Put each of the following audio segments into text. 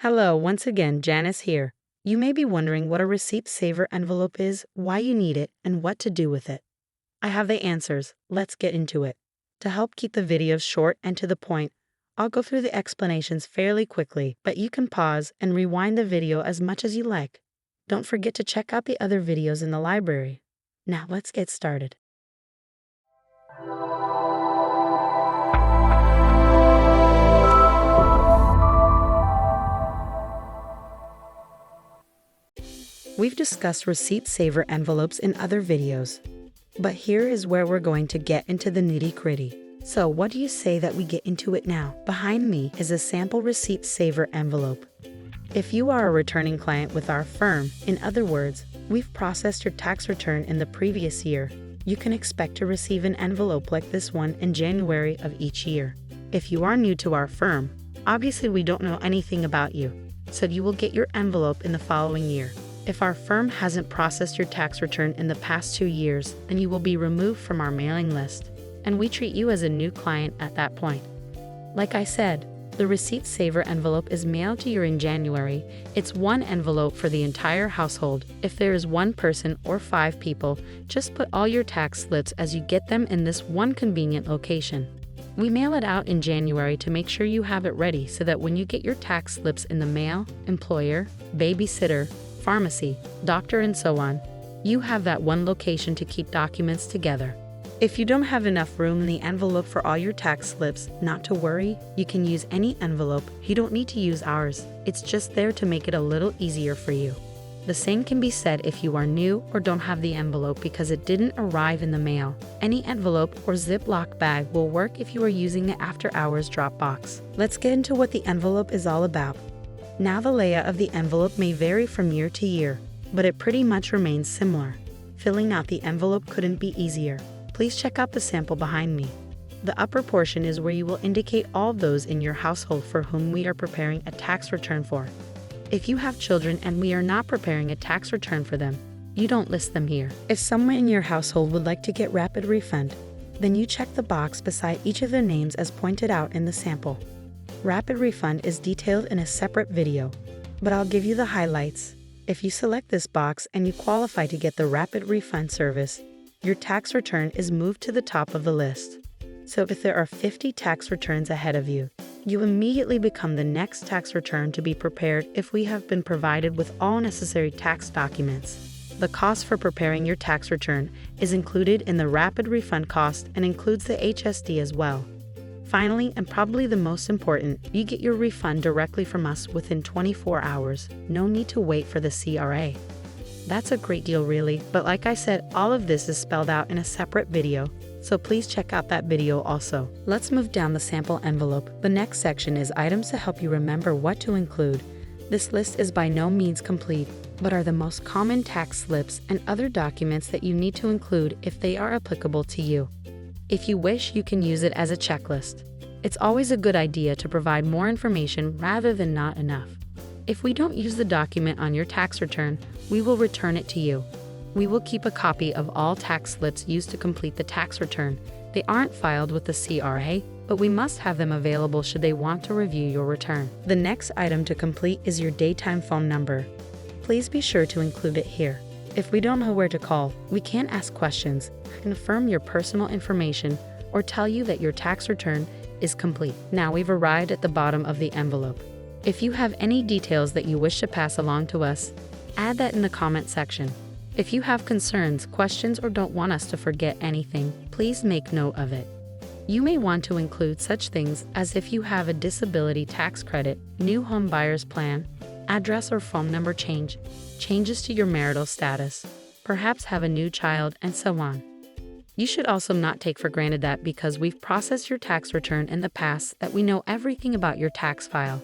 Hello, once again, Janice here. You may be wondering what a receipt saver envelope is, why you need it, and what to do with it. I have the answers. Let's get into it. To help keep the videos short and to the point, I'll go through the explanations fairly quickly, but you can pause and rewind the video as much as you like. Don't forget to check out the other videos in the library. Now let's get started. We've discussed receipt saver envelopes in other videos, but here is where we're going to get into the nitty-gritty. So what do you say that we get into it now? Behind me is a sample receipt saver envelope. If you are a returning client with our firm, in other words, we've processed your tax return in the previous year, you can expect to receive an envelope like this one in January of each year. If you are new to our firm, obviously we don't know anything about you, so you will get your envelope in the following year. If our firm hasn't processed your tax return in the past 2 years, then you will be removed from our mailing list, and we treat you as a new client at that point. Like I said, the receipt saver envelope is mailed to you in January. It's one envelope for the entire household. If there is one person or 5 people, just put all your tax slips as you get them in this one convenient location. We mail it out in January to make sure you have it ready so that when you get your tax slips in the mail, employer, babysitter, pharmacy, doctor, and so on, you have that one location to keep documents together. If you don't have enough room in the envelope for all your tax slips, not to worry, you can use any envelope. You don't need to use ours. It's just there to make it a little easier for you. The same can be said if you are new or don't have the envelope because it didn't arrive in the mail. Any envelope or Ziploc bag will work if you are using the after-hours drop box. Let's get into what the envelope is all about. Now the layout of the envelope may vary from year to year, but it pretty much remains similar. Filling out the envelope couldn't be easier. Please check out the sample behind me. The upper portion is where you will indicate all those in your household for whom we are preparing a tax return for. If you have children and we are not preparing a tax return for them, you don't list them here. If someone in your household would like to get rapid refund, then you check the box beside each of their names as pointed out in the sample. Rapid refund is detailed in a separate video, but I'll give you the highlights. If you select this box and you qualify to get the rapid refund service, your tax return is moved to the top of the list. So if there are 50 tax returns ahead of you, you immediately become the next tax return to be prepared if we have been provided with all necessary tax documents. The cost for preparing your tax return is included in the rapid refund cost and includes the HST as well. Finally, and probably the most important, you get your refund directly from us within 24 hours. No need to wait for the CRA. That's a great deal really, but like I said, all of this is spelled out in a separate video, so please check out that video also. Let's move down the sample envelope. The next section is items to help you remember what to include. This list is by no means complete, but are the most common tax slips and other documents that you need to include if they are applicable to you. If you wish, you can use it as a checklist. It's always a good idea to provide more information rather than not enough. If we don't use the document on your tax return, we will return it to you. We will keep a copy of all tax slips used to complete the tax return. They aren't filed with the CRA, but we must have them available should they want to review your return. The next item to complete is your daytime phone number. Please be sure to include it here. If we don't know where to call, we can't ask questions, confirm your personal information, or tell you that your tax return is complete. Now we've arrived at the bottom of the envelope. If you have any details that you wish to pass along to us, add that in the comment section. If you have concerns, questions, or don't want us to forget anything, please make note of it. You may want to include such things as if you have a disability tax credit, new home buyer's plan, address or phone number change, changes to your marital status, perhaps have a new child, and so on. You should also not take for granted that because we've processed your tax return in the past that we know everything about your tax file.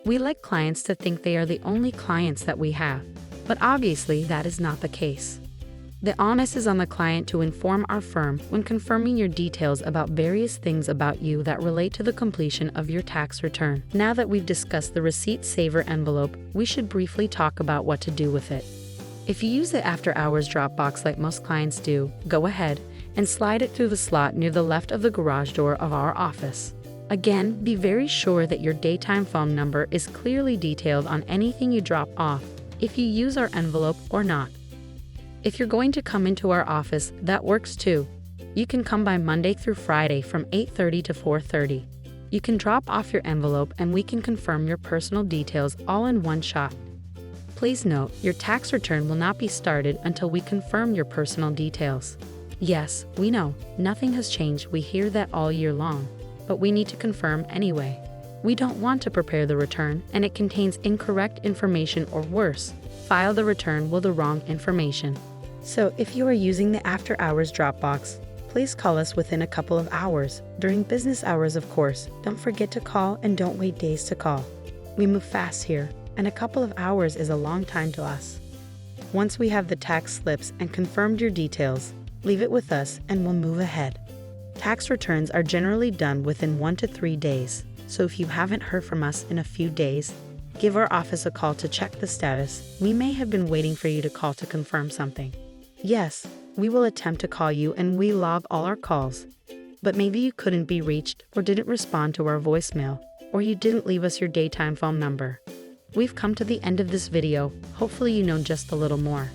We like clients to think they are the only clients that we have, but obviously that is not the case. The onus is on the client to inform our firm when confirming your details about various things about you that relate to the completion of your tax return. Now that we've discussed the receipt saver envelope, we should briefly talk about what to do with it. If you use the after-hours drop box like most clients do, go ahead and slide it through the slot near the left of the garage door of our office. Again, be very sure that your daytime phone number is clearly detailed on anything you drop off, if you use our envelope or not. If you're going to come into our office, that works too. You can come by Monday through Friday from 8:30 to 4:30. You can drop off your envelope and we can confirm your personal details all in one shot. Please note, your tax return will not be started until we confirm your personal details. Yes, we know, nothing has changed, we hear that all year long, but we need to confirm anyway. We don't want to prepare the return and it contains incorrect information or worse, file the return with the wrong information. So if you are using the after hours drop box, please call us within a couple of hours, during business hours of course. Don't forget to call and don't wait days to call. We move fast here, and a couple of hours is a long time to us. Once we have the tax slips and confirmed your details, leave it with us and we'll move ahead. Tax returns are generally done within 1 to 3 days, so if you haven't heard from us in a few days, give our office a call to check the status. We may have been waiting for you to call to confirm something. Yes, we will attempt to call you and we log all our calls. But maybe you couldn't be reached or didn't respond to our voicemail, or you didn't leave us your daytime phone number. We've come to the end of this video. Hopefully you know just a little more.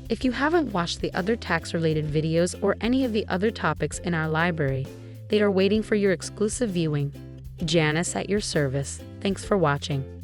If you haven't watched the other tax-related videos or any of the other topics in our library, they are waiting for your exclusive viewing. Janice at your service. Thanks for watching.